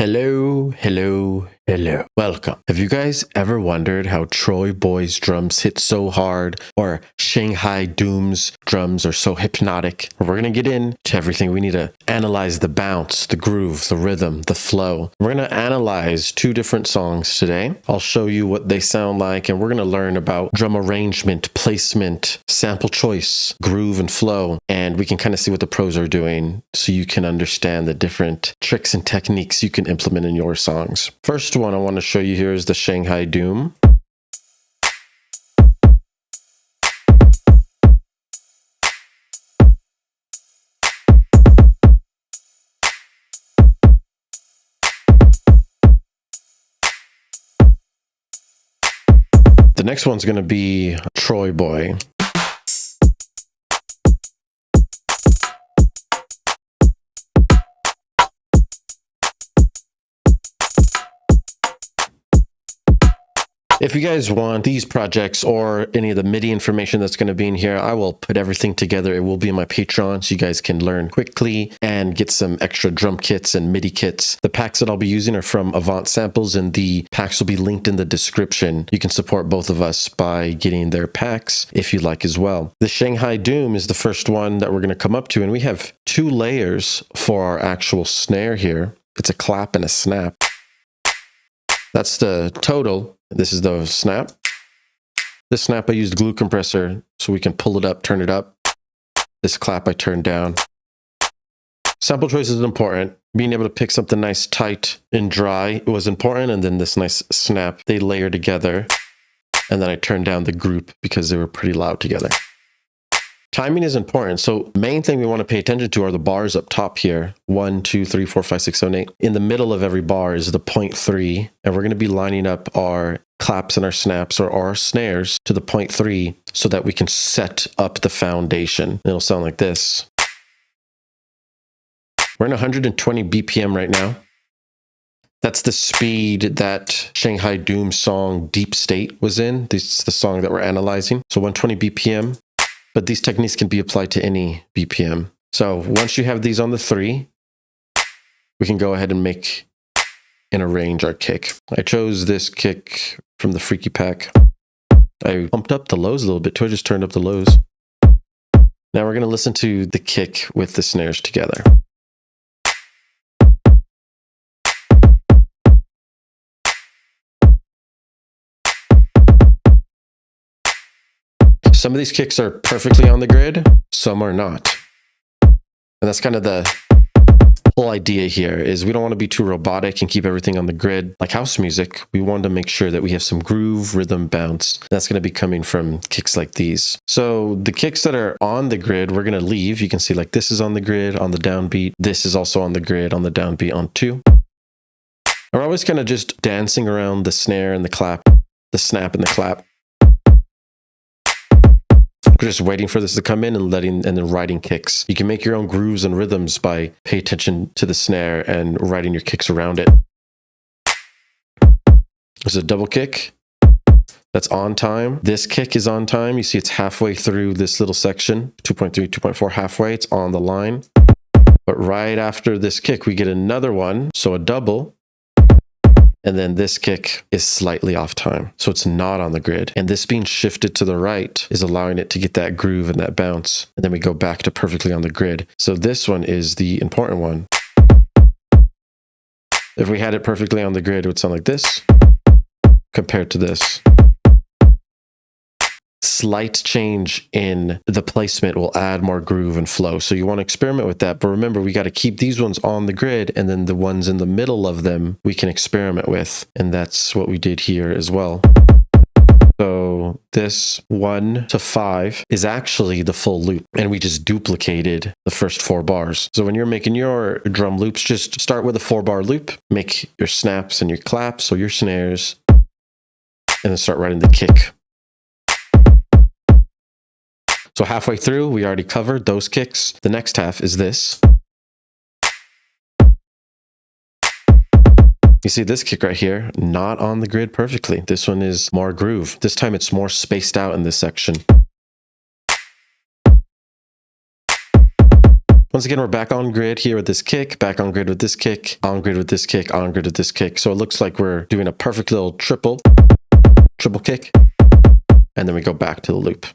Hello, hello, hello. Welcome. Have you guys ever wondered how TroyBoi's drums hit so hard or Shanghai Doom's drums are so hypnotic? We're going to get into everything. We need to analyze the bounce, the groove, the rhythm, the flow. We're going to analyze two different songs today. I'll show you what they sound like, and we're going to learn about drum arrangement, placement, sample choice, groove, and flow. And we can kind of see what the pros are doing so you can understand the different tricks and techniques you can implement in your songs. First one I want to show you here is the Shanghai Doom. The next one's going to be TroyBoi. If you guys want these projects or any of the MIDI information that's going to be in here, I will put everything together. It will be in my Patreon so you guys can learn quickly and get some extra drum kits and MIDI kits. The packs that I'll be using are from Avant Samples, and the packs will be linked in the description. You can support both of us by getting their packs if you like as well. The Shanghai Doom is the first one that we're going to come up to, and we have two layers for our actual snare here. It's a clap and a snap. That's the total. This is the snap. This snap I used glue compressor so we can pull it up, turn it up. This clap I turned down. Sample choice is important. Being able to pick something nice, tight, and dry was important. And then this nice snap, they layer together. And then I turned down the group because they were pretty loud together. Timing is important. So main thing we want to pay attention to are the bars up top here. 1, 2, 3, 4, 5, 6, 7, 8. In the middle of every bar is the 0.3. And we're going to be lining up our claps and our snaps or our snares to the 0.3 so that we can set up the foundation. It'll sound like this. We're in 120 BPM right now. That's the speed that Shanghai Doom song Deep State was in. This is the song that we're analyzing. So 120 BPM. But these techniques can be applied to any BPM. So once you have these on the 3, we can go ahead and make and arrange our kick. I chose this kick from the Freaky Pack. I pumped up the lows a little bit too. I just turned up the lows. Now we're going to listen to the kick with the snares together. Some of these kicks are perfectly on the grid, some are not. And that's kind of the whole idea here, is we don't want to be too robotic and keep everything on the grid. Like house music, we want to make sure that we have some groove, rhythm, bounce. That's going to be coming from kicks like these. So the kicks that are on the grid, we're going to leave. You can see like this is on the grid on the downbeat. This is also on the grid on the downbeat on 2. We're always kind of just dancing around the snare and the clap, the snap and the clap. We're just waiting for this to come in and then writing kicks. You can make your own grooves and rhythms by pay attention to the snare and writing your kicks around it. There's a double kick. That's on time. This kick is on time. You see it's halfway through this little section. 2.3, 2.4, halfway. It's on the line. But right after this kick, we get another one. So a double. And then this kick is slightly off time. So it's not on the grid. And this being shifted to the right is allowing it to get that groove and that bounce. And then we go back to perfectly on the grid. So this one is the important one. If we had it perfectly on the grid, it would sound like this compared to this. Slight change in the placement will add more groove and flow. So you want to experiment with that. But remember, we got to keep these ones on the grid, and then the ones in the middle of them we can experiment with. And that's what we did here as well. So this 1 to 5 is actually the full loop, and we just duplicated the first 4 bars. So when you're making your drum loops, just start with a 4-bar loop, make your snaps and your claps or your snares, and then start writing the kick. So halfway through, we already covered those kicks. The next half is this. You see this kick right here, not on the grid perfectly. This one is more groove. This time it's more spaced out in this section. Once again, we're back on grid here with this kick, back on grid with this kick, on grid with this kick, on grid with this kick. So it looks like we're doing a perfect little triple kick, and then we go back to the loop.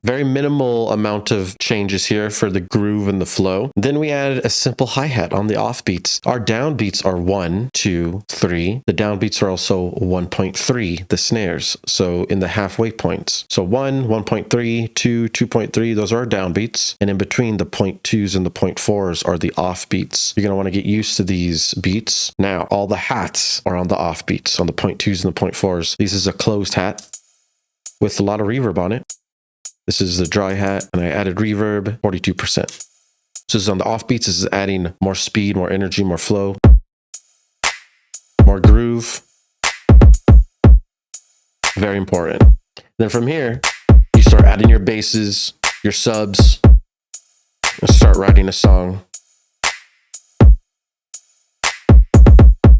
Very minimal amount of changes here for the groove and the flow. Then we added a simple hi-hat on the offbeats. Our downbeats are 1, 2, 3. The downbeats are also 1.3, the snares. So in the halfway points. So 1, 1.3, 2, 2.3, those are our downbeats. And in between the 0.2s and the 0.4s are the offbeats. You're going to want to get used to these beats. Now, all the hats are on the offbeats, on the 0.2s and the 0.4s. This is a closed hat with a lot of reverb on it. This is the dry hat, and I added reverb, 42%. So this is on the offbeats. This is adding more speed, more energy, more flow, more groove. Very important. Then from here, you start adding your basses, your subs, and start writing a song.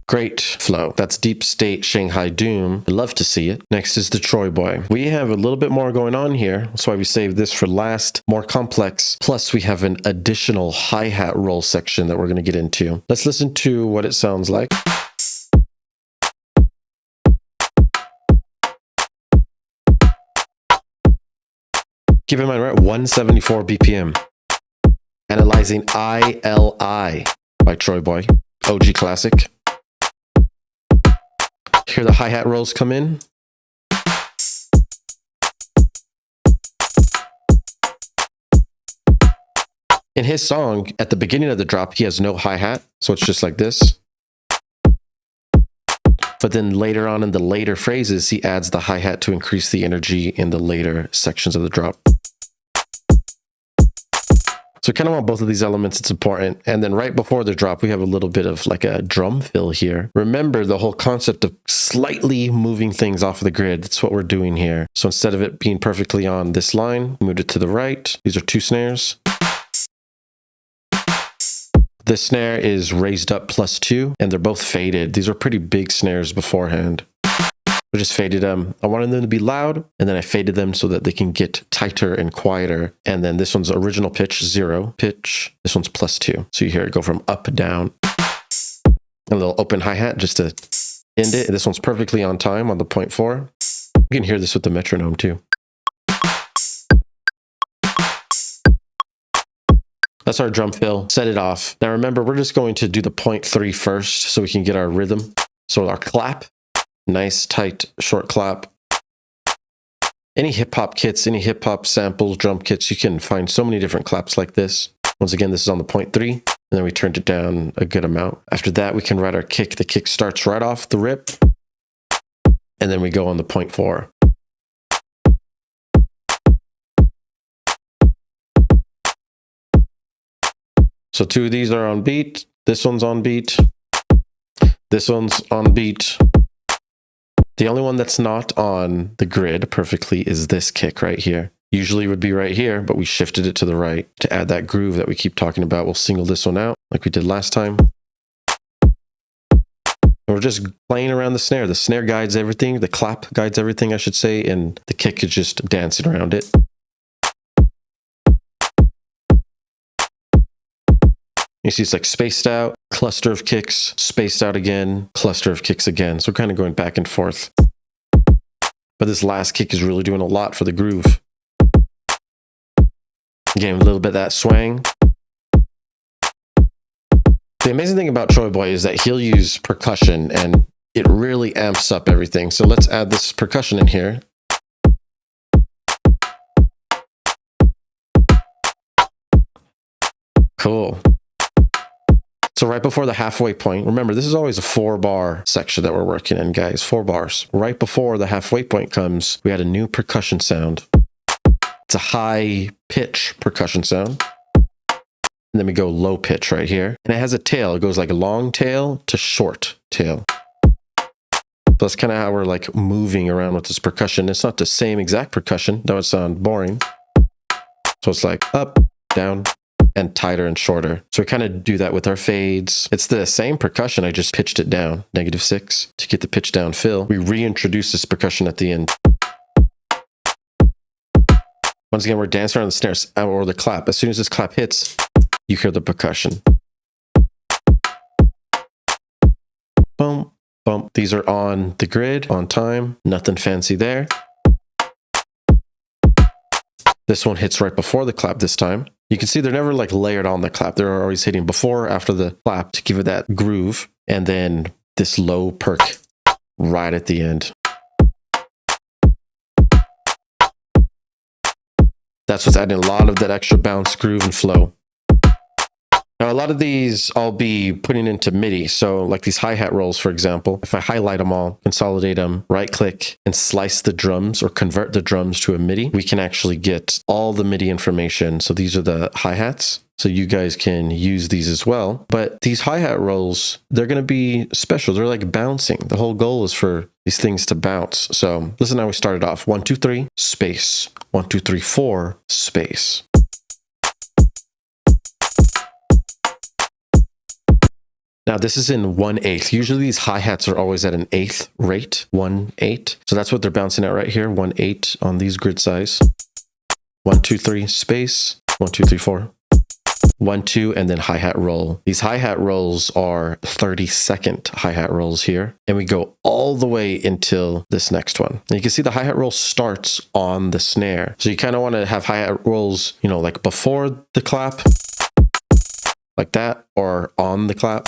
Great flow. That's Deep State Shanghai Doom. I love to see it. Next is the TroyBoi. We have a little bit more going on here. That's why we saved this for last, more complex. Plus we have an additional hi-hat roll section that we're going to get into. Let's listen to what it sounds like. Keep in mind, we're at 174 BPM. Analyzing ILI by TroyBoi. OG classic. Here the hi-hat rolls come in. In his song, at the beginning of the drop, he has no hi-hat, so it's just like this. But then later on in the later phrases, he adds the hi-hat to increase the energy in the later sections of the drop. So we kind of want both of these elements. It's important. And then right before the drop, we have a little bit of like a drum fill here. Remember the whole concept of slightly moving things off of the grid. That's what we're doing here. So instead of it being perfectly on this line, moved it to the right. These are 2 snares. This snare is raised up +2, and they're both faded. These are pretty big snares beforehand. I just faded them. I wanted them to be loud, and then I faded them so that they can get tighter and quieter. And then this one's original pitch, 0 pitch. This one's +2. So you hear it go from up, down. A little open hi-hat just to end it. This one's perfectly on time on the 0.4. You can hear this with the metronome too. That's our drum fill. Set it off. Now remember, we're just going to do the 0.3 first so we can get our rhythm. So our clap. Nice, tight, short clap. Any hip-hop kits, any hip-hop samples, drum kits, you can find so many different claps like this. Once again, this is on the 0.3, and then we turned it down a good amount. After that, we can write our kick. The kick starts right off the rip, and then we go on the 0.4. So 2 of these are on beat. This one's on beat. This one's on beat. The only one that's not on the grid perfectly is this kick right here. Usually it would be right here, but we shifted it to the right to add that groove that we keep talking about. We'll single this one out like we did last time. And we're just playing around the snare. The snare guides everything. The clap guides everything, I should say. And the kick is just dancing around it. You see it's like spaced out, cluster of kicks, spaced out again, cluster of kicks again. So we're kind of going back and forth. But this last kick is really doing a lot for the groove. Again, a little bit of that swang. The amazing thing about TroyBoi is that he'll use percussion and it really amps up everything. So let's add this percussion in here. Cool. So right before the halfway point, remember, this is always a 4-bar section that we're working in, guys, 4 bars. Right before the halfway point comes, we add a new percussion sound. It's a high pitch percussion sound. And then we go low pitch right here. And it has a tail. It goes like a long tail to short tail. So that's kind of how we're like moving around with this percussion. It's not the same exact percussion. That would sound boring. So it's like up, down, and tighter and shorter. So we kind of do that with our fades. It's the same percussion, I just pitched it down, -6, to get the pitch down fill. We reintroduce this percussion at the end. Once again, we're dancing around the snares or the clap. As soon as this clap hits, you hear the percussion. Boom, boom. These are on the grid, on time. Nothing fancy there. This one hits right before the clap this time. You can see they're never like layered on the clap. They're always hitting before, after the clap to give it that groove. And then this low perk right at the end. That's what's adding a lot of that extra bounce, groove, and flow. Now, a lot of these I'll be putting into MIDI. So like these hi-hat rolls, for example, if I highlight them all, consolidate them, right click and slice the drums or convert the drums to a MIDI, we can actually get all the MIDI information. So these are the hi-hats. So you guys can use these as well. But these hi-hat rolls, they're going to be special. They're like bouncing. The whole goal is for these things to bounce. So listen how we started off. 1, 2, 3, space. 1, 2, 3, 4, space. Now this is in 1/8. Usually these hi-hats are always at an 1/8 rate, 1/8. So that's what they're bouncing at right here, 1/8 on these grid size. 1, 2, 3, space. 1, 2, 3, 4. 1, 2, and then hi-hat roll. These hi-hat rolls are 30-second hi-hat rolls here. And we go all the way until this next one. And you can see the hi-hat roll starts on the snare. So you kind of want to have hi-hat rolls, you know, like before the clap, like that, or on the clap.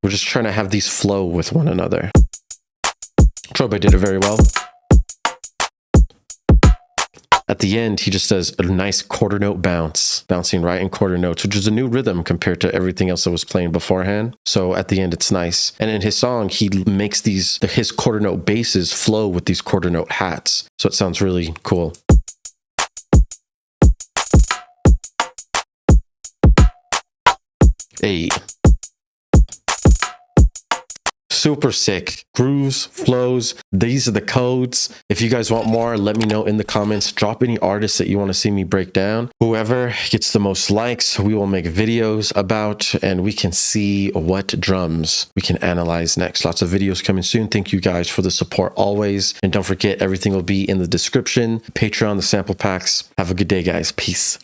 We're just trying to have these flow with one another. TroyBoi did it very well. At the end, he just does a nice quarter note bounce, bouncing right in quarter notes, which is a new rhythm compared to everything else that was playing beforehand. So at the end, it's nice. And in his song, he makes his quarter note basses flow with these quarter note hats. So it sounds really cool. Hey. Super sick. Grooves, flows. These are the codes. If you guys want more, let me know in the comments. Drop any artists that you want to see me break down. Whoever gets the most likes, we will make videos about, and we can see what drums we can analyze next. Lots of videos coming soon. Thank you guys for the support always. And don't forget, everything will be in the description. Patreon, the sample packs. Have a good day, guys. Peace.